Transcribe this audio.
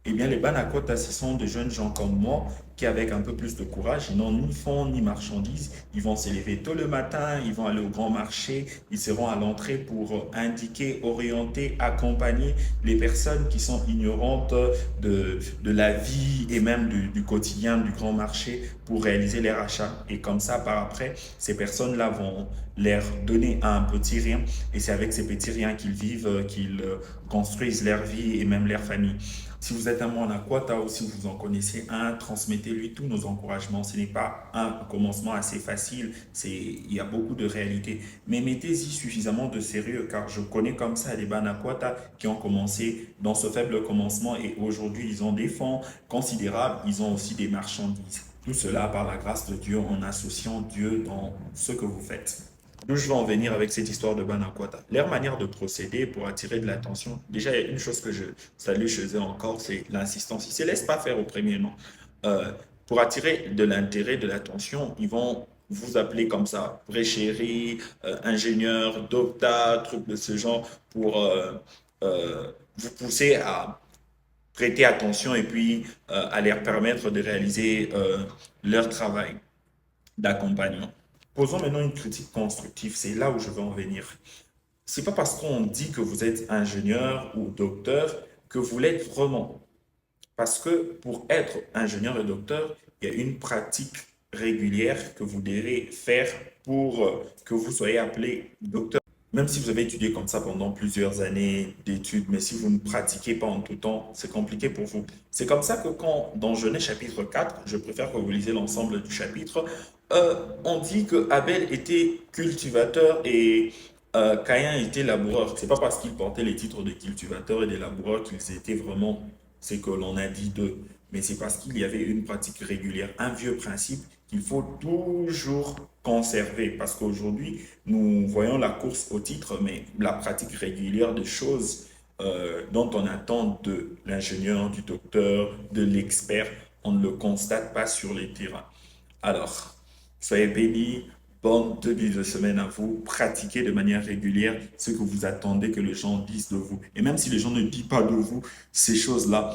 Eh bien, les Banakota, ce sont de jeunes gens comme moi qui, avec un peu plus de courage, ils n'ont ni fonds ni marchandises. Ils vont se lever tôt le matin, ils vont aller au grand marché, ils seront à l'entrée pour indiquer, orienter, accompagner les personnes qui sont ignorantes de la vie et même du quotidien du grand marché pour réaliser leurs achats. Et comme ça, par après, ces personnes-là vont leur donner un petit rien. Et c'est avec ces petits riens qu'ils vivent, qu'ils construisent leur vie et même leur famille. Si vous êtes un Moanakwata ou si vous en connaissez un, transmettez-lui tous nos encouragements. Ce n'est pas un commencement assez facile, il y a beaucoup de réalités. Mais mettez-y suffisamment de sérieux car je connais comme ça des Banakwata qui ont commencé dans ce faible commencement et aujourd'hui ils ont des fonds considérables, ils ont aussi des marchandises. Tout cela par la grâce de Dieu en associant Dieu dans ce que vous faites. D'où je veux en venir avec cette histoire de Banakwata. Leur manière de procéder pour attirer de l'attention, déjà, il y a une chose que je salue chez eux encore, c'est l'insistance. Ils ne se laissent pas faire au premier nom. Euh, pour attirer de l'intérêt, de l'attention, ils vont vous appeler comme ça, vrai chéri, ingénieur, docteur, truc de ce genre, pour vous pousser à prêter attention et puis à leur permettre de réaliser leur travail d'accompagnement. Posons maintenant une critique constructive, c'est là où je veux en venir. C'est pas parce qu'on dit que vous êtes ingénieur ou docteur que vous l'êtes vraiment. Parce que pour être ingénieur et docteur, il y a une pratique régulière que vous devez faire pour que vous soyez appelé docteur. Même si vous avez étudié comme ça pendant plusieurs années d'études, mais si vous ne pratiquez pas en tout temps, c'est compliqué pour vous. C'est comme ça que quand, dans Genèse chapitre 4, je préfère que vous lisez l'ensemble du chapitre, on dit que Abel était cultivateur et Caïn était laboureur. C'est pas parce qu'ils portaient les titres de cultivateur et de laboureur qu'ils étaient vraiment ce que l'on a dit d'eux, mais c'est parce qu'il y avait une pratique régulière, un vieux principe qu'il faut toujours conserver. Parce qu'aujourd'hui, nous voyons la course au titre, mais la pratique régulière des choses dont on attend de l'ingénieur, du docteur, de l'expert, on ne le constate pas sur les terrains. Alors, soyez bénis, bonne début de semaine à vous, pratiquez de manière régulière ce que vous attendez que les gens disent de vous. Et même si les gens ne disent pas de vous ces choses-là,